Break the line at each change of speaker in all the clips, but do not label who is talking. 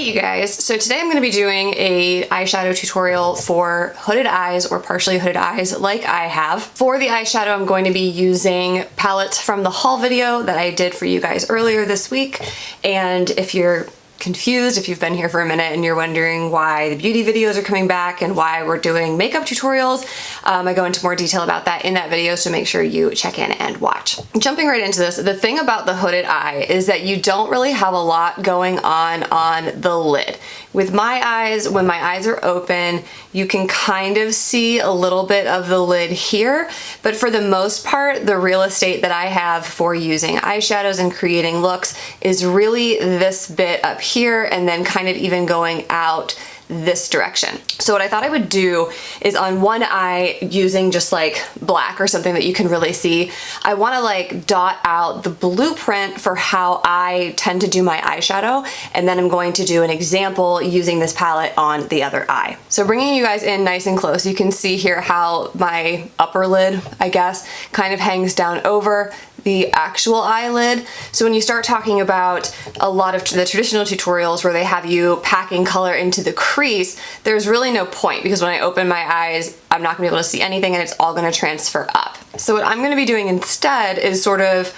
Hey you guys, so today I'm going to be doing a eyeshadow tutorial for hooded eyes or partially hooded eyes like I have. For the eyeshadow I'm going to be using palettes from the haul video that I did for you guys earlier this week, and if you're confused, if you've been here for a minute and you're wondering why the beauty videos are coming back and why we're doing makeup tutorials, I go into more detail about that in that video, so make sure you check in and watch. Jumping right into this, the thing about the hooded eye is that you don't really have a lot going on the lid. With my eyes, when my eyes are open, you can kind of see a little bit of the lid here, but for the most part, the real estate that I have for using eyeshadows and creating looks is really this bit up here and then kind of even going out this direction. So what I thought I would do is on one eye, using just like black or something that you can really see, I want to like dot out the blueprint for how I tend to do my eyeshadow, and then I'm going to do an example using this palette on the other eye. So bringing you guys in nice and close, you can see here how my upper lid, I guess, kind of hangs down over the actual eyelid. So when you start talking about a lot of the traditional tutorials where they have you packing color into the crease, there's really no point, because when I open my eyes, I'm not gonna be able to see anything and it's all gonna transfer up. So what I'm gonna be doing instead is sort of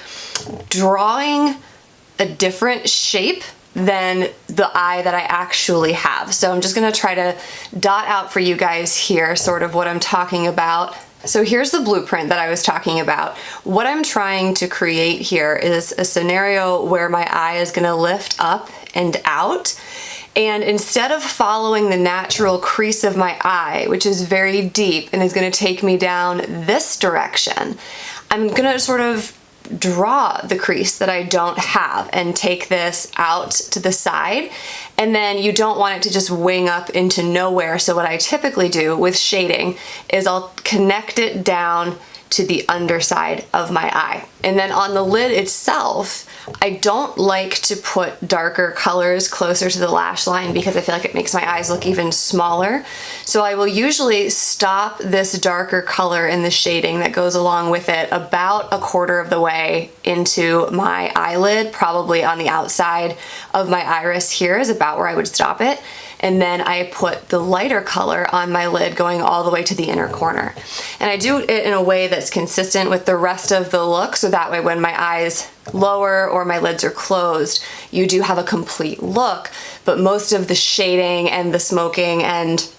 drawing a different shape than the eye that I actually have. So I'm just gonna try to dot out for you guys here sort of what I'm talking about. So here's the blueprint that I was talking about. What I'm trying to create here is a scenario where my eye is gonna lift up and out. And instead of following the natural crease of my eye, which is very deep and is gonna take me down this direction, I'm gonna sort of draw the crease that I don't have and take this out to the side. And then you don't want it to just wing up into nowhere. So what I typically do with shading is I'll connect it down to the underside of my eye. And then on the lid itself, I don't like to put darker colors closer to the lash line because I feel like it makes my eyes look even smaller. So I will usually stop this darker color in the shading that goes along with it about a quarter of the way into my eyelid, probably on the outside of my iris here is about where I would stop it. And then I put the lighter color on my lid going all the way to the inner corner. And I do it in a way that's consistent with the rest of the look, so that way when my eyes lower or my lids are closed, you do have a complete look, but most of the shading and the smoking and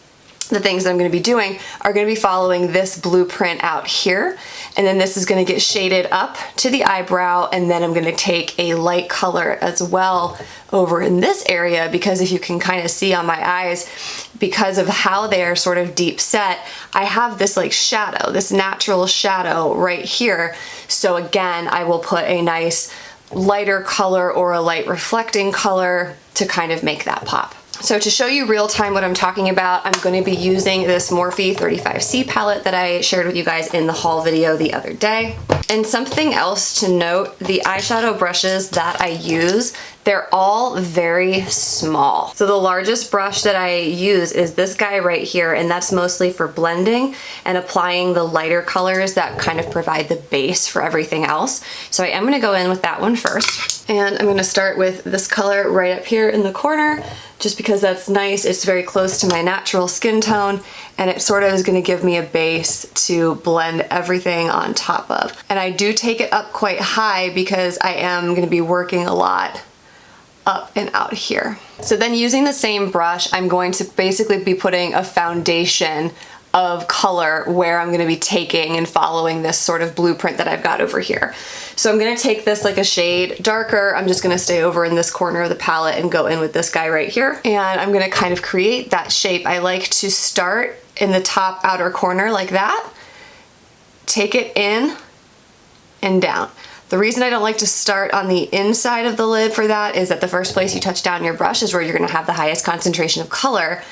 the things that I'm going to be doing are going to be following this blueprint out here, and then this is going to get shaded up to the eyebrow, and then I'm going to take a light color as well over in this area, because if you can kind of see on my eyes, because of how they are sort of deep set, I have this like shadow, this natural shadow right here. So again, I will put a nice lighter color or a light reflecting color to kind of make that pop. So to show you real time what I'm talking about, I'm going to be using this Morphe 35C palette that I shared with you guys in the haul video the other day. And something else to note, the eyeshadow brushes that I use, they're all very small. So the largest brush that I use is this guy right here, and that's mostly for blending and applying the lighter colors that kind of provide the base for everything else. So I am going to go in with that one first. And I'm going to start with this color right up here in the corner, just because that's nice. It's very close to my natural skin tone, and it sort of is going to give me a base to blend everything on top of. And I do take it up quite high because I am going to be working a lot up and out here. So then using the same brush, I'm going to basically be putting a foundation of color where I'm going to be taking and following this sort of blueprint that I've got over here. So I'm going to take this like a shade darker. I'm just going to stay over in this corner of the palette and go in with this guy right here. And I'm going to kind of create that shape. I like to start in the top outer corner like that, take it in and down. The reason I don't like to start on the inside of the lid for that is that the first place you touch down your brush is where you're going to have the highest concentration of color.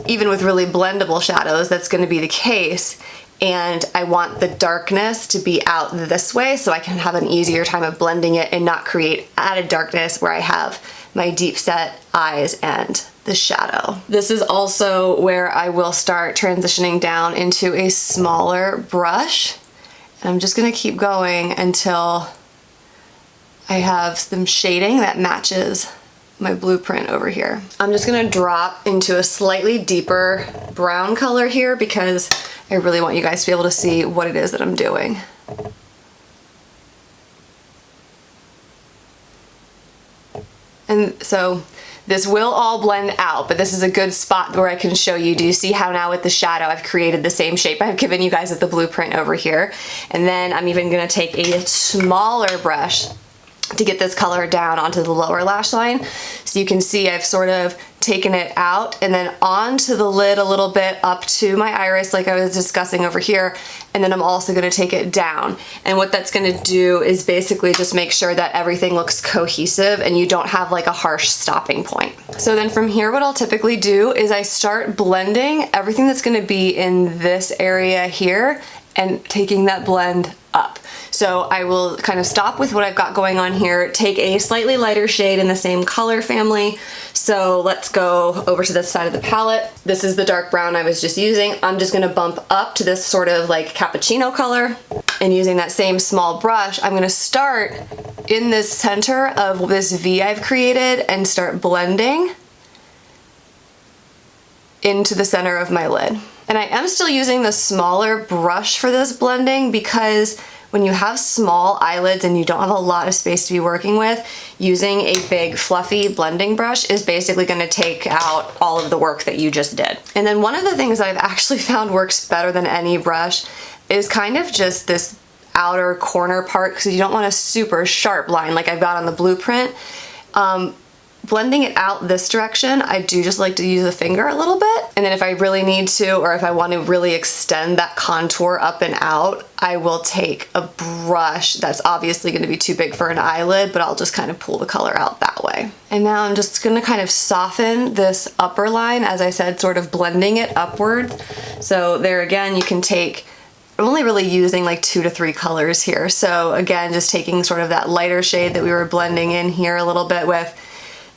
Even with really blendable shadows, that's going to be the case. And I want the darkness to be out this way so I can have an easier time of blending it and not create added darkness where I have my deep set eyes and the shadow. This is also where I will start transitioning down into a smaller brush. And I'm just going to keep going until I have some shading that matches my blueprint over here. I'm just gonna drop into a slightly deeper brown color here because I really want you guys to be able to see what it is that I'm doing. And so this will all blend out, but this is a good spot where I can show you. Do you see how now with the shadow I've created the same shape I've given you guys with the blueprint over here? And then I'm even gonna take a smaller brush to get this color down onto the lower lash line. So you can see I've sort of taken it out and then onto the lid a little bit up to my iris like I was discussing over here, and then I'm also going to take it down. And what that's going to do is basically just make sure that everything looks cohesive and you don't have like a harsh stopping point. So then from here what I'll typically do is I start blending everything that's going to be in this area here and taking that blend up. So I will kind of stop with what I've got going on here, take a slightly lighter shade in the same color family. So let's go over to this side of the palette. This is the dark brown I was just using. I'm just gonna bump up to this sort of like cappuccino color, and using that same small brush, I'm gonna start in this center of this V I've created and start blending into the center of my lid. And I am still using the smaller brush for this blending because when you have small eyelids and you don't have a lot of space to be working with, using a big fluffy blending brush is basically going to take out all of the work that you just did. And then one of the things that I've actually found works better than any brush is kind of just this outer corner part, because you don't want a super sharp line like I've got on the blueprint. Blending it out this direction, I do just like to use a finger a little bit. And then if I really need to, or if I want to really extend that contour up and out, I will take a brush that's obviously going to be too big for an eyelid, but I'll just kind of pull the color out that way. And now I'm just going to kind of soften this upper line, as I said, sort of blending it upward. So there again, you can take, I'm only really using like 2 to 3 colors here. So again, just taking sort of that lighter shade that we were blending in here a little bit with,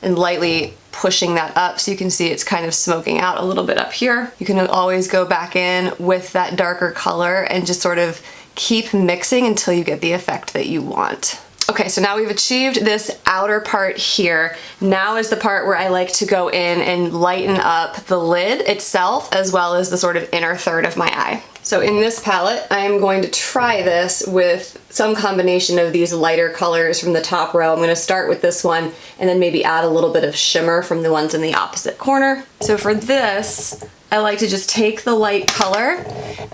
and lightly pushing that up so you can see it's kind of smoking out a little bit up here. You can always go back in with that darker color and just sort of keep mixing until you get the effect that you want. Okay, so now we've achieved this outer part here. Now is the part where I like to go in and lighten up the lid itself as well as the sort of inner third of my eye. So in this palette, I am going to try this with some combination of these lighter colors from the top row. I'm going to start with this one and then maybe add a little bit of shimmer from the ones in the opposite corner. So for this, I like to just take the light color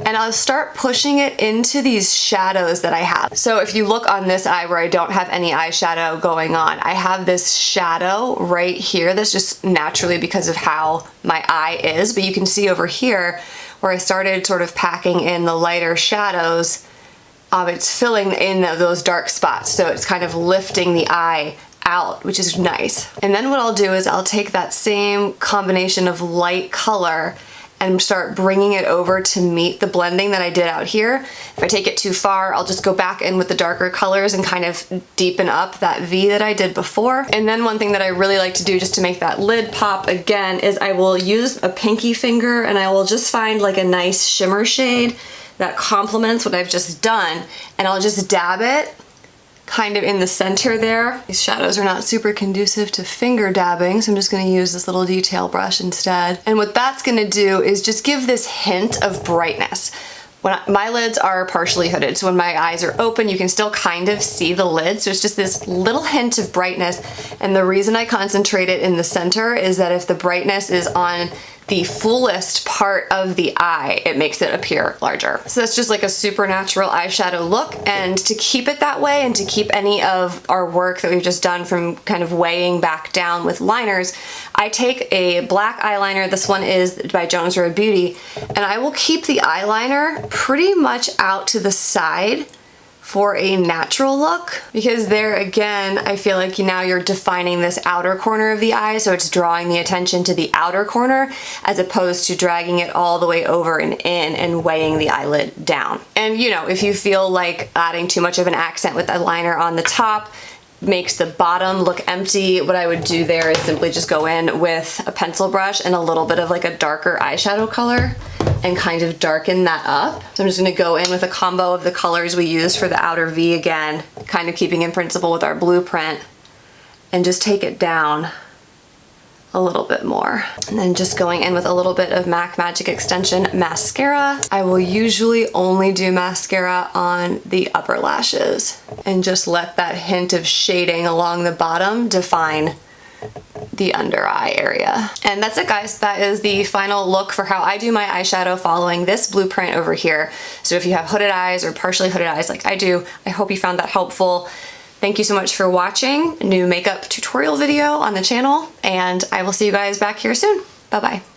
and I'll start pushing it into these shadows that I have. So if you look on this eye where I don't have any eyeshadow going on, I have this shadow right here that's just naturally because of how my eye is, but you can see over here where I started sort of packing in the lighter shadows, it's filling in those dark spots. So it's kind of lifting the eye out, which is nice. And then what I'll do is I'll take that same combination of light color and start bringing it over to meet the blending that I did out here. If I take it too far, I'll just go back in with the darker colors and kind of deepen up that V that I did before. And then one thing that I really like to do just to make that lid pop again is I will use a pinky finger and I will just find like a nice shimmer shade that complements what I've just done, and I'll just dab it kind of in the center there. These shadows are not super conducive to finger dabbing, so I'm just gonna use this little detail brush instead. And what that's gonna do is just give this hint of brightness. My lids are partially hooded, so when my eyes are open, you can still kind of see the lid, so it's just this little hint of brightness. And the reason I concentrate it in the center is that if the brightness is on the fullest part of the eye, it makes it appear larger. So that's just like a supernatural eyeshadow look, and to keep it that way and to keep any of our work that we've just done from kind of weighing back down with liners, I take a black eyeliner, this one is by Jones Road Beauty, and I will keep the eyeliner pretty much out to the side for a natural look, because there again, I feel like now you're defining this outer corner of the eye, so it's drawing the attention to the outer corner as opposed to dragging it all the way over and in and weighing the eyelid down. And you know, if you feel like adding too much of an accent with the liner on the top makes the bottom look empty, what I would do there is simply just go in with a pencil brush and a little bit of like a darker eyeshadow color and kind of darken that up. So I'm just gonna go in with a combo of the colors we used for the outer V again, kind of keeping in principle with our blueprint, and just take it down a little bit more. And then just going in with a little bit of MAC Magic Extension mascara. I will usually only do mascara on the upper lashes and just let that hint of shading along the bottom define the under eye area. And that's it, guys. That is the final look for how I do my eyeshadow following this blueprint over here. So if you have hooded eyes or partially hooded eyes like I do, I hope you found that helpful. Thank you so much for watching a new makeup tutorial video on the channel, and I will see you guys back here soon. Bye-bye.